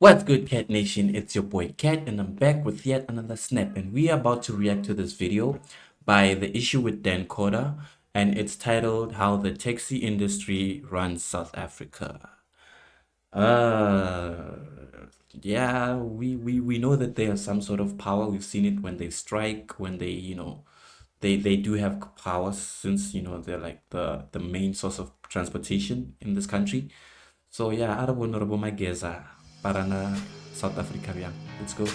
What's good, Cat Nation? It's your boy Cat, and I'm back with yet another snap. And we are about to react to this video by The Issue with Dan Koda, and it's titled How the Taxi Industry Runs South Africa. Uh, yeah, we know that they have some sort of power. We've seen it when they strike, when they do have power since they're like the main source of transportation in this country. So yeah, Arabo Mageza, Parana, South Africa. Yeah, let's go.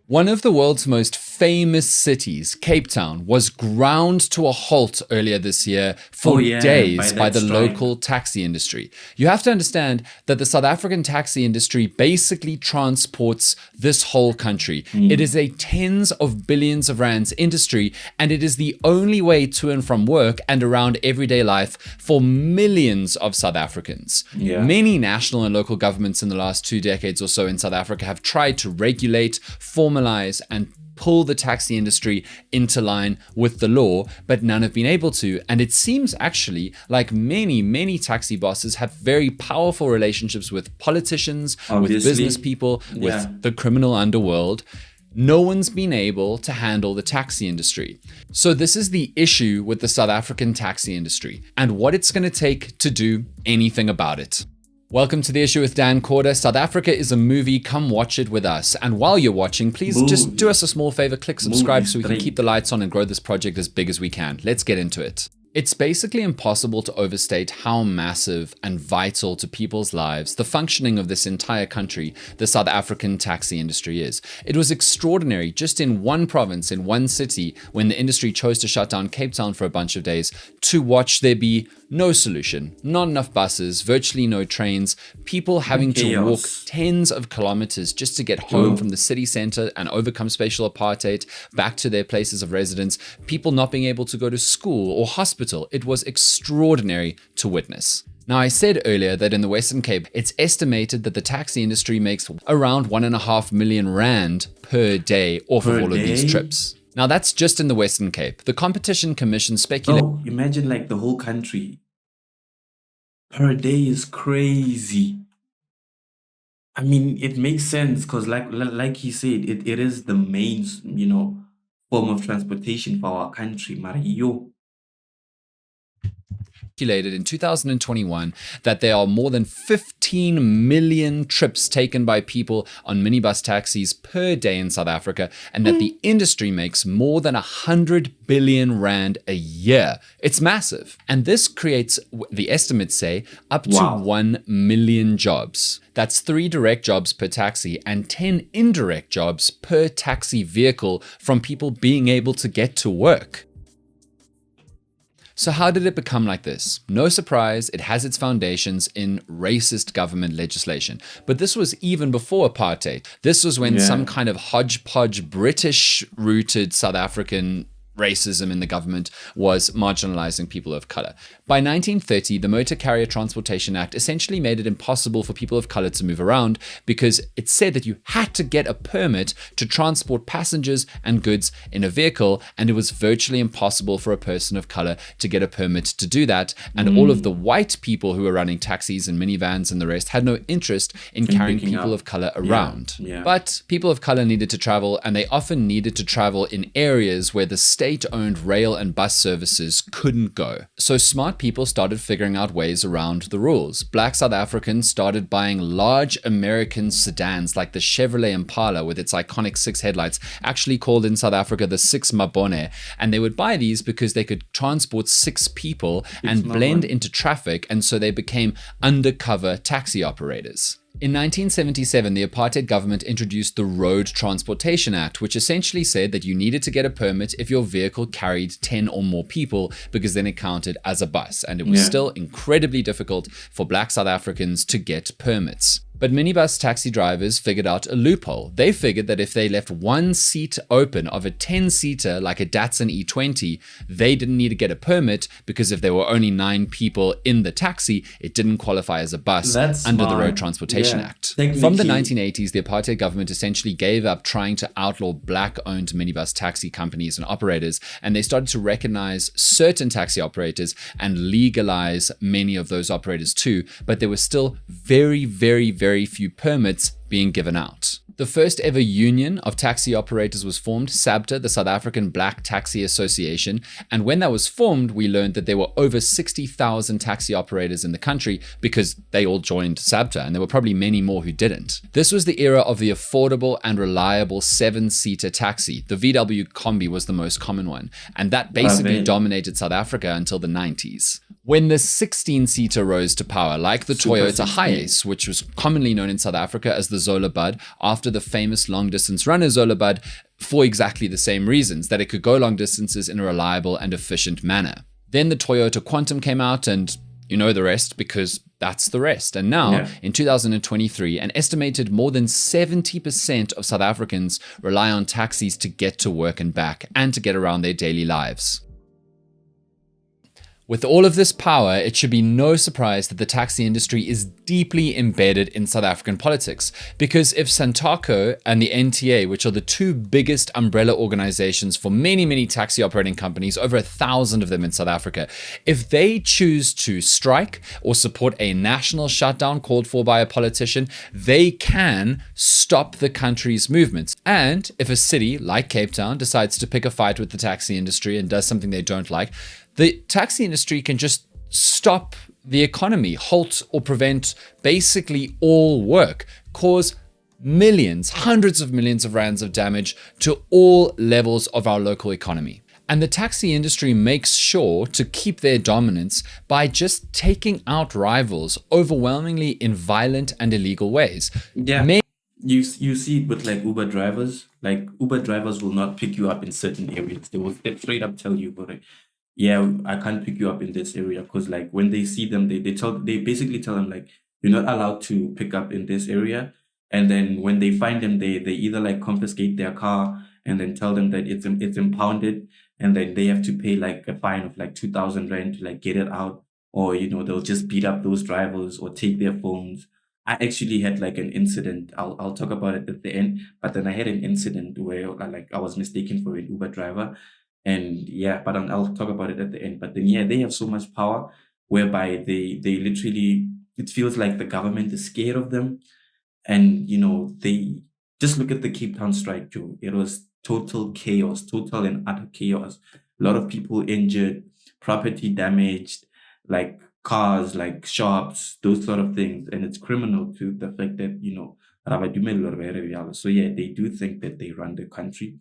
One of the world's most famous cities, Cape Town, was ground to a halt earlier this year for days by the local taxi industry. You have to understand that the South African taxi industry basically transports this whole country. It is a tens of billions of rands industry, and it is the only way to and from work and around everyday life for millions of South Africans. Many national and local governments in the last 2 decades or so in South Africa have tried to regulate, formalize, and pull the taxi industry into line with the law, but none have been able to. And it seems actually like many taxi bosses have very powerful relationships with politicians, with business people, with the criminal underworld. No one's been able to handle the taxi industry. So this is the issue with the South African taxi industry and what it's going to take to do anything about it. Welcome to The Issue with Dan Koda. South Africa is a movie. Come watch it with us. And while you're watching, please just do us a small favor. Click subscribe so we can keep the lights on and grow this project as big as we can. Let's get into it. It's basically impossible to overstate how massive and vital to people's lives the functioning of this entire country, the South African taxi industry, is. It was extraordinary just in one province, in one city, when the industry chose to shut down Cape Town for a bunch of days, to watch there be no solution, not enough buses, virtually no trains, people having to walk tens of kilometers just to get home from the city center and overcome spatial apartheid back to their places of residence, people not being able to go to school or hospital. It was extraordinary to witness. Now, I said earlier that in the Western Cape, it's estimated that the taxi industry makes around 1.5 million rand per day off of all of these trips. Now, that's just in the Western Cape. The Competition Commission speculates. Oh, imagine like the whole country per day is crazy. I mean, it makes sense because like he said, it is the main, form of transportation for our country. Mario. In 2021 that there are more than 15 million trips taken by people on minibus taxis per day in South Africa, and that the industry makes more than 100 billion rand a year. It's massive. And this creates, the estimates say, up to 1 million jobs. That's 3 direct jobs per taxi and 10 indirect jobs per taxi vehicle from people being able to get to work. So how did it become like this? No surprise, it has its foundations in racist government legislation. But this was even before apartheid. This was when some kind of hodgepodge British-rooted South African racism in the government was marginalizing people of color. By 1930, the Motor Carrier Transportation Act essentially made it impossible for people of color to move around because it said that you had to get a permit to transport passengers and goods in a vehicle, and it was virtually impossible for a person of color to get a permit to do that. And all of the white people who were running taxis and minivans and the rest had no interest in carrying people of color around. But people of color needed to travel, and they often needed to travel in areas where the state-owned rail and bus services couldn't go. So smart people started figuring out ways around the rules. Black South Africans started buying large American sedans like the Chevrolet Impala with its iconic 6 headlights, actually called in South Africa the 6 Mabone. And they would buy these because they could transport 6 people and blend into traffic, and so they became undercover taxi operators. In 1977, the apartheid government introduced the Road Transportation Act, which essentially said that you needed to get a permit if your vehicle carried 10 or more people, because then it counted as a bus. And it was still incredibly difficult for Black South Africans to get permits. But minibus taxi drivers figured out a loophole. They figured that if they left one seat open of a 10-seater like a Datsun E20, they didn't need to get a permit because if there were only 9 people in the taxi, it didn't qualify as a bus under the Road Transportation Act. From the 1980s, the apartheid government essentially gave up trying to outlaw black-owned minibus taxi companies and operators, and they started to recognize certain taxi operators and legalize many of those operators too, but there were still very, very, very few permits being given out. The first ever union of taxi operators was formed, SABTA, the South African Black Taxi Association, and when that was formed, we learned that there were over 60,000 taxi operators in the country because they all joined SABTA, and there were probably many more who didn't. This was the era of the affordable and reliable 7-seater taxi. The VW Combi was the most common one, and that basically dominated South Africa until the 90s. When the 16-seater rose to power, like the Toyota Hiace, which was commonly known in South Africa as the Zola Bud, after the famous long-distance runner Zola Bud, for exactly the same reasons, that it could go long distances in a reliable and efficient manner. Then the Toyota Quantum came out, and you know the rest, because that's the rest. And now, in 2023, an estimated more than 70% of South Africans rely on taxis to get to work and back, and to get around their daily lives. With all of this power, it should be no surprise that the taxi industry is deeply embedded in South African politics. Because if Santaco and the NTA, which are the 2 biggest umbrella organizations for many, many taxi operating companies, over 1,000 of them in South Africa, if they choose to strike or support a national shutdown called for by a politician, they can stop the country's movements. And if a city like Cape Town decides to pick a fight with the taxi industry and does something they don't like, the taxi industry can just stop the economy, halt or prevent basically all work, cause millions, hundreds of millions of rands of damage to all levels of our local economy. And the taxi industry makes sure to keep their dominance by just taking out rivals overwhelmingly in violent and illegal ways. Yeah. You see it with like Uber drivers. Like Uber drivers will not pick you up in certain areas. They will straight up tell you, but yeah, I can't pick you up in this area, because like when they see them, they basically tell them like, you're not allowed to pick up in this area. And then when they find them, they either like confiscate their car and then tell them that it's impounded, and then they have to pay like a fine of like 2,000 rand to like get it out, or they'll just beat up those drivers or take their phones. I actually had like an incident. I'll talk about it at the end, but then I had an incident where I was mistaken for an Uber driver. And yeah, but I'll talk about it at the end. But then yeah, they have so much power whereby they literally, it feels like the government is scared of them. And they just look at the Cape Town strike, Joe. It was total chaos, total and utter chaos. A lot of people injured, property damaged, like cars, like shops, those sort of things. And it's criminal to the fact that, so yeah, they do think that they run the country.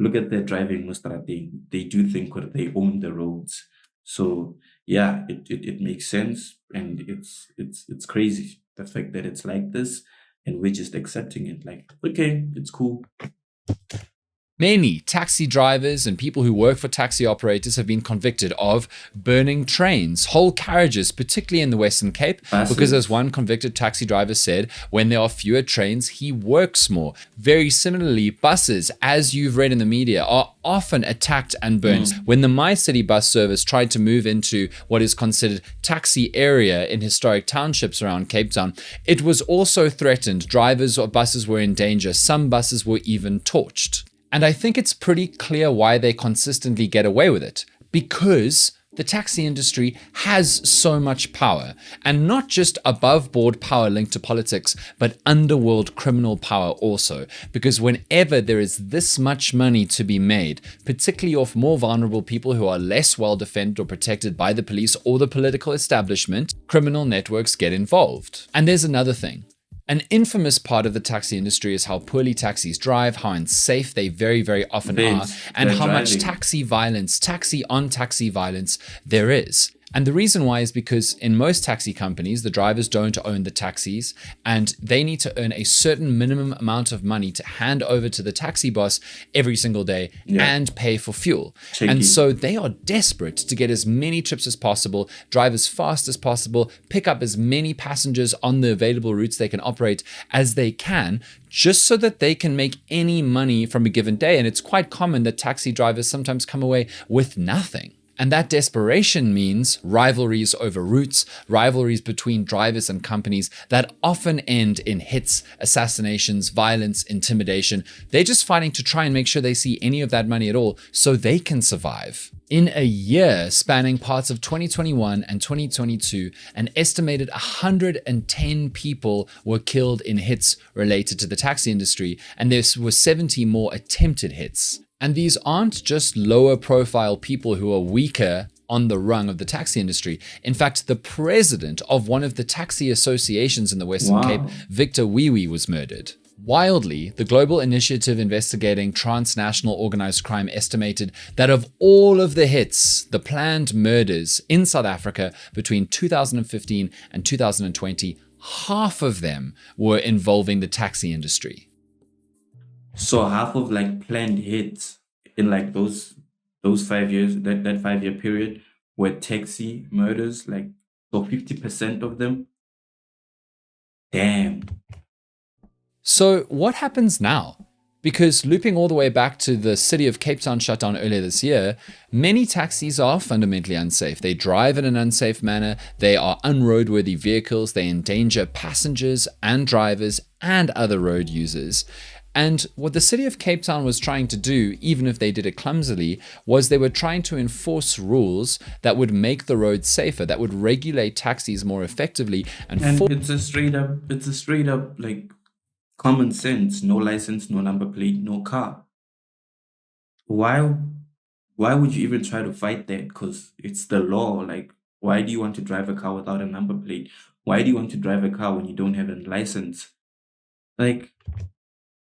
Look at their driving Mustrating. They do think that they own the roads. So yeah, it makes sense, and it's crazy the fact that it's like this, and we're just accepting it. Like, okay, it's cool. Many taxi drivers and people who work for taxi operators have been convicted of burning trains, whole carriages, particularly in the Western Cape, because as one convicted taxi driver said, when there are fewer trains, he works more. Very similarly, buses, as you've read in the media, are often attacked and burned. When the My City bus service tried to move into what is considered taxi area in historic townships around Cape Town, it was also threatened. Drivers of buses were in danger. Some buses were even torched. And I think it's pretty clear why they consistently get away with it. Because the taxi industry has so much power, and not just above board power linked to politics, but underworld criminal power also. Because whenever there is this much money to be made, particularly off more vulnerable people who are less well defended or protected by the police or the political establishment, criminal networks get involved. And there's another thing. An infamous part of the taxi industry is how poorly taxis drive, how unsafe they very, very often are, and how much taxi on taxi violence there is. And the reason why is because in most taxi companies, the drivers don't own the taxis and they need to earn a certain minimum amount of money to hand over to the taxi boss every single day and pay for fuel. And so they are desperate to get as many trips as possible, drive as fast as possible, pick up as many passengers on the available routes they can operate as they can, just so that they can make any money from a given day. And it's quite common that taxi drivers sometimes come away with nothing. And that desperation means rivalries over routes, rivalries between drivers and companies that often end in hits, assassinations, violence, intimidation. They're just fighting to try and make sure they see any of that money at all so they can survive. In a year spanning parts of 2021 and 2022, an estimated 110 people were killed in hits related to the taxi industry, and there were 70 more attempted hits. And these aren't just lower profile people who are weaker on the rung of the taxi industry. In fact, the president of one of the taxi associations in the Western Cape, Victor Wiwi, was murdered. Wildly, the global initiative investigating transnational organized crime estimated that of all of the hits, the planned murders in South Africa between 2015 and 2020, half of them were involving the taxi industry. So half of like planned hits in like those 5 years, that 5 year period were taxi murders, like so 50% of them. Damn. So what happens now? Because looping all the way back to the city of Cape Town shutdown earlier this year, many taxis are fundamentally unsafe. They drive in an unsafe manner. They are unroadworthy vehicles. They endanger passengers and drivers and other road users. And what the city of Cape Town was trying to do, even if they did it clumsily, was they were trying to enforce rules that would make the roads safer, that would regulate taxis more effectively. And it's a straight up like common sense. No license, no number plate, no car. Why would you even try to fight that? Because it's the law. Like, why do you want to drive a car without a number plate? Why do you want to drive a car when you don't have a license? Like,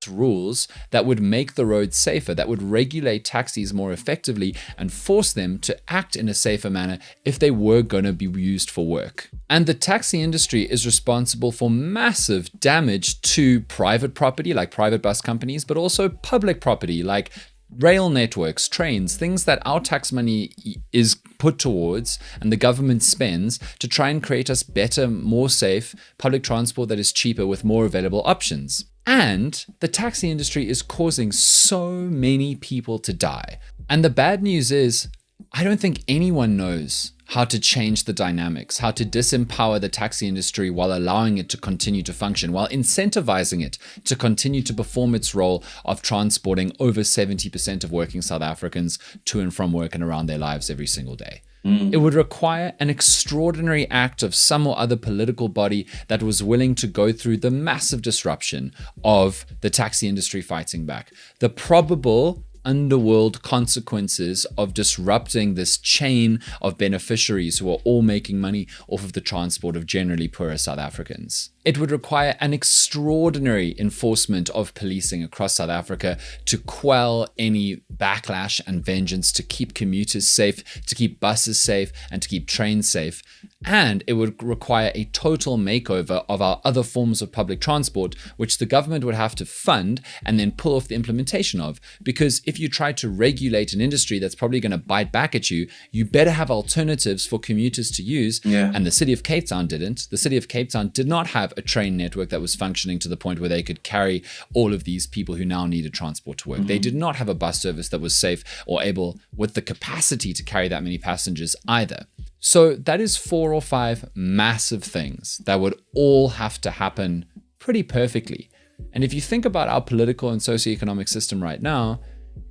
rules that would make the roads safer, that would regulate taxis more effectively and force them to act in a safer manner if they were going to be used for work. And the taxi industry is responsible for massive damage to private property, like private bus companies, but also public property, like rail networks, trains, things that our tax money is put towards and the government spends to try and create us better, more safe public transport that is cheaper with more available options. And the taxi industry is causing so many people to die. And the bad news is, I don't think anyone knows how to change the dynamics, how to disempower the taxi industry while allowing it to continue to function, while incentivizing it to continue to perform its role of transporting over 70% of working South Africans to and from work and around their lives every single day. It would require an extraordinary act of some or other political body that was willing to go through the massive disruption of the taxi industry fighting back. The probable underworld consequences of disrupting this chain of beneficiaries who are all making money off of the transport of generally poorer South Africans. It would require an extraordinary enforcement of policing across South Africa to quell any backlash and vengeance, to keep commuters safe, to keep buses safe, and to keep trains safe. And it would require a total makeover of our other forms of public transport, which the government would have to fund and then pull off the implementation of. Because if you try to regulate an industry that's probably going to bite back at you, you better have alternatives for commuters to use. And the city of Cape Town didn't. The city of Cape Town did not have a train network that was functioning to the point where they could carry all of these people who now needed transport to work. They did not have a bus service that was safe or able with the capacity to carry that many passengers either. So that is 4 or 5 massive things that would all have to happen pretty perfectly. And if you think about our political and socioeconomic system right now,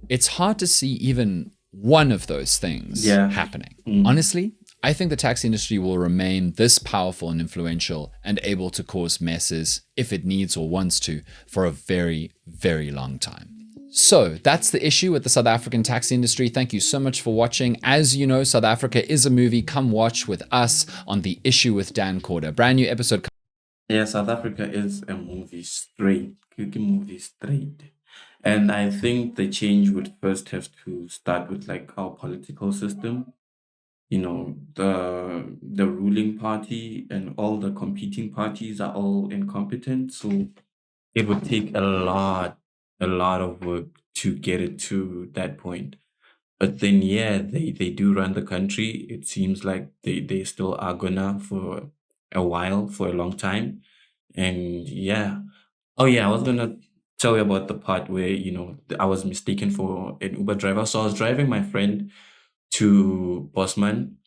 it's hard to see even one of those things happening. Honestly, I think the taxi industry will remain this powerful and influential and able to cause messes if it needs or wants to for a very, very long time. So that's the issue with the South African taxi industry. Thank you so much for watching. As you know, South Africa is a movie. Come watch with us on The Issue with Dan Corder. Brand new episode. Yeah, South Africa is a movie straight. Movie straight. And I think the change would first have to start with like our political system. the ruling party and all the competing parties are all incompetent. So it would take a lot of work to get it to that point. But then, yeah, they do run the country. It seems like they still are gonna for a while, for a long time. And yeah. Oh yeah, I was gonna tell you about the part where, I was mistaken for an Uber driver. So I was driving my friend to Bosman.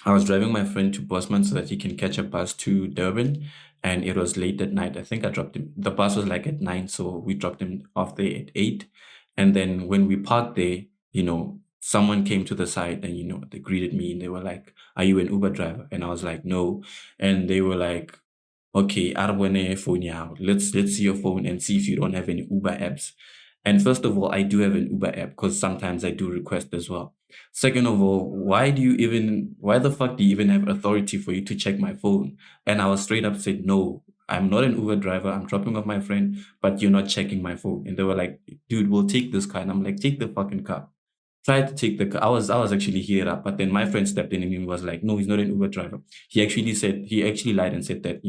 I was driving my friend to Bosman so that he can catch a bus to Durban. And it was late at night. I think I dropped him. The bus was like at 9, so we dropped him off there at 8. And then when we parked there, someone came to the side and, they greeted me and they were like, "Are you an Uber driver?" And I was like, "No." And they were like, "Okay, Arbone phone now. Let's see your phone and see if you don't have any Uber apps." And first of all, I do have an Uber app because sometimes I do request as well. Second of all, why the fuck do you even have authority for you to check my phone? And I was straight up said, "No, I'm not an Uber driver. I'm dropping off my friend, but you're not checking my phone." And they were like, "Dude, we'll take this car." And I'm like, "Take the fucking car." Tried to take the car. I was actually heated up, but then my friend stepped in and he was like, "No, he's not an Uber driver." He actually lied and said that,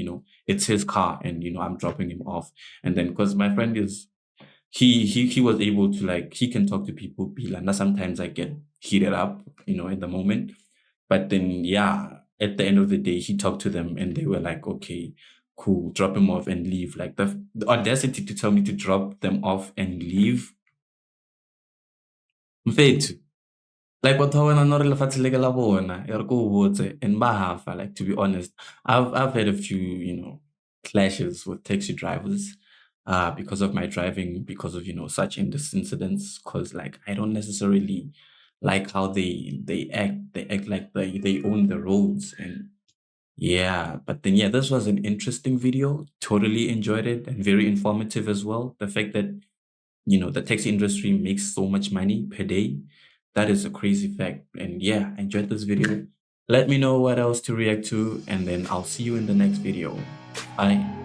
it's his car and, I'm dropping him off. And then because my friend is he was able to, like, he can talk to people, Pila. Now sometimes I get heated up, in the moment. But then, yeah, at the end of the day, he talked to them and they were like, "Okay, cool, drop him off and leave." Like the audacity to tell me to drop them off and leave. Mfethu, like batho ba bona no re lefatshe le ke la bona, e re ko o botse, and ba hafa, like, to be honest. I've had a few, clashes with taxi drivers because of my driving, because of, such incidents, because, like, I don't necessarily like how they act. They act like they own the roads. And yeah, but then, yeah, this was an interesting video. Totally enjoyed it and very informative as well. The fact that, the taxi industry makes so much money per day. That is a crazy fact. And yeah, I enjoyed this video. Let me know what else to react to, and then I'll see you in the next video. Bye.